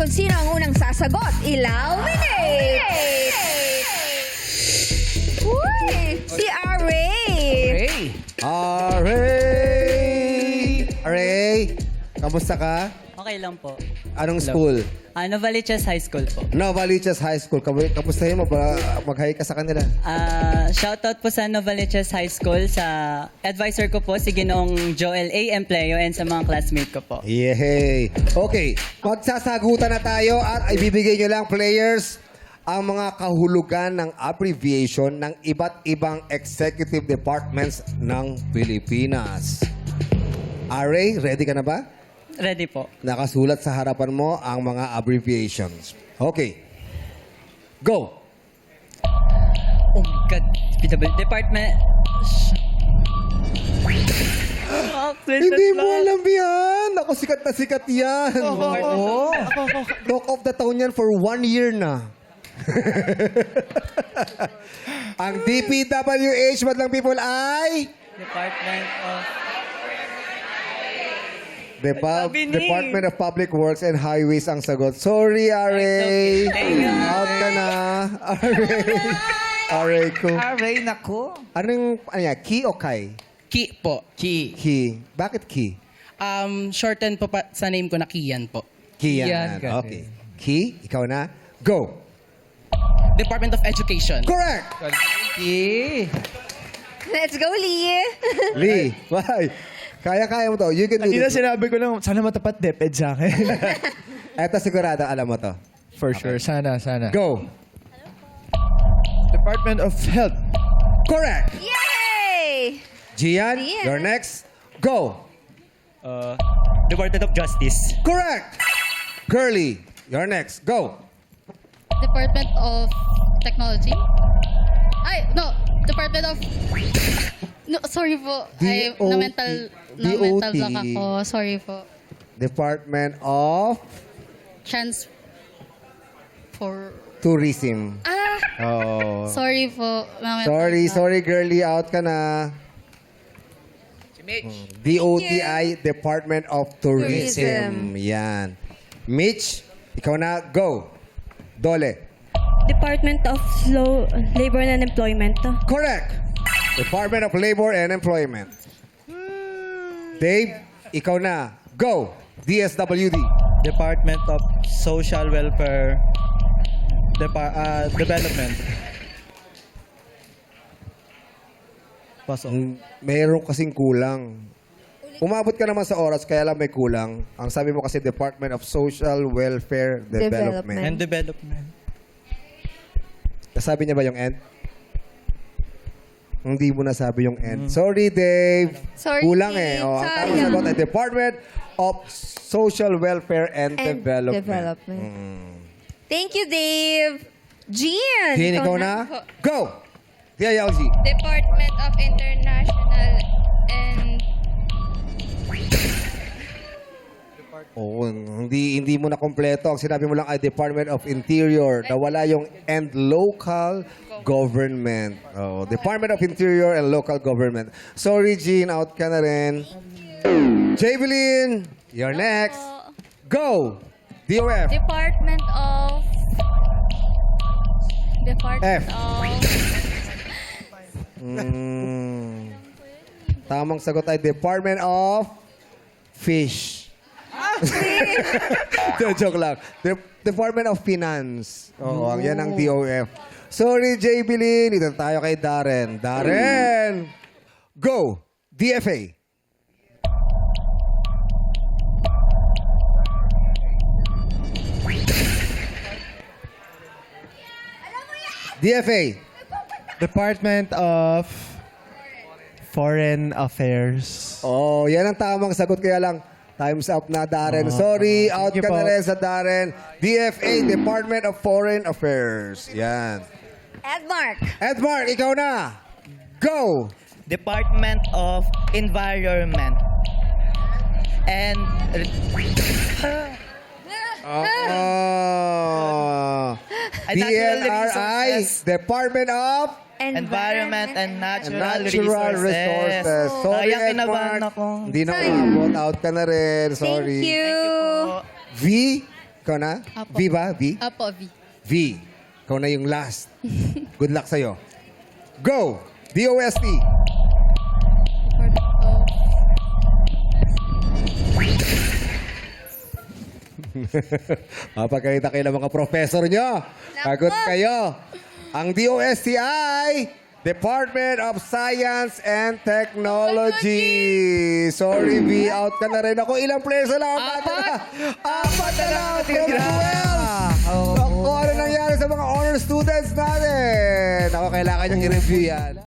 kung sino ang unang sasagot. Eliminate! Uy! Si Aray! Hey! Aray! Aray! Kamusta ka? Okay lang po. Anong school? Novaliches High School po. Novaliches High School. Kamustahin mo para mag-hi ka sa kanila? Shoutout po sa Novaliches High School, sa advisor ko po, si Ginoong Joel A. Empleo, and sa mga classmate ko po. Yay! Okay, magsasagutan na tayo at ibibigay nyo lang, players, ang mga kahulugan ng abbreviation ng iba't ibang executive departments ng Pilipinas. Aray, ready ka na ba? Ready po. Nakasulat sa harapan mo ang mga abbreviations. Okay. Go! Oh my God. Department... Hindi mo alam yan! Ako, sikat na sikat yan! Oo! Talk of the town yan for 1 year na. Ang DPWH, madlang people, ay... Department of... Department of Public Works and Highways ang sagot. Sorry, Aray. Out ka na. Aray. Aray ko. Aray, nako. Anong, key o kay? Ki po. Ki. Key. Bakit key? Shorten po pa sa name ko na Kian po. Key Yan, yan. ganun. Okay. Key, ikaw na. Go. Department of Education. Correct! Ki. Let's go, Lee! Lee, why? Kaya-kaya mo to. You can do Kanina this. sinabi ko lang, sana matapat DepEd sa akin. Eto sigurado, alam mo to. For sure. Sana. Go. Department of Health. Correct! Yay! Gian, Gian. you're next. Go. Department of Justice. Correct! Curly, you're next. Go. Department of Technology? Ay, no. Department of... No, sorry po. Ay, DOT. na-mental block ako. Sorry po. Department of Tourism. Oh. Sorry po. Na-mental block. Sorry, girly. Out ka na. DOTI, Department of Tourism. Yan. Mitch, ikaw na. Go. Dole. Department of Labor and Employment. Correct. Department of Labor and Employment. Dave, ikaw na. Go. DSWD. Department of Social Welfare Development. Mayroon kasing kulang. Umabot ka naman sa oras, kaya lang may kulang. Ang sabi mo kasi Department of Social Welfare Development. Development. Development. Nasabi niya ba yung end? Hindi mo nasabi yung end. Sorry, Dave. Sorry, Kulang Dave. Ang tamang Sayang. sagot ay Department of Social Welfare and Development. Thank you, Dave. Gian! Jean, ikaw na? Go! DILG. Department of International and... Oo, hindi mo na kompleto. Ang sinabi mo lang ay Department of Interior. Nawala yung and local government. Oh, Department of Interior and Local Government. Sorry, Jean. Out ka na rin. Javelin, you're next. Go! DOF. Department of... Department F. of... Tamang sagot ay Department of Fish. Joke lang. Department of Finance. Oo, yan ang DOF. Sorry, Javelin. Dito tayo kay Darren. Darren! Go! DFA. DFA. Department of Foreign Affairs. Oh, yan ang tamang sagot. Kaya lang, time's up na, Darren. Sorry, out Thank you ka na po. rin sa Darren. DFA, Department of Foreign Affairs. Yan. Edmark. Edmark, ikaw na. Go! Department of Environment. And... Oh. Natural DNRI, Resources. Department of Environment and Natural Resources. Resources. Sorry, Sayang, kinabahan Edmark. ako. Hindi na umabot. Out ka na rin. Sorry. Thank you. V, Ikaw na? Apo. V ba? V? Apo, V. V. Ikaw na yung last. Good luck sa'yo. Go! DOST. Department of... Mapagkakita kayo ng mga professor nyo. Sagot kayo. Ang DOST ay Department of Science and Technology. Sorry, V. Out ka na rin ako. Ilang players na lang ang natira? Apat na lang from 12. Oo. Ako, ano nangyari sa mga honor students natin? Ako, kailangan niyang i-review yan.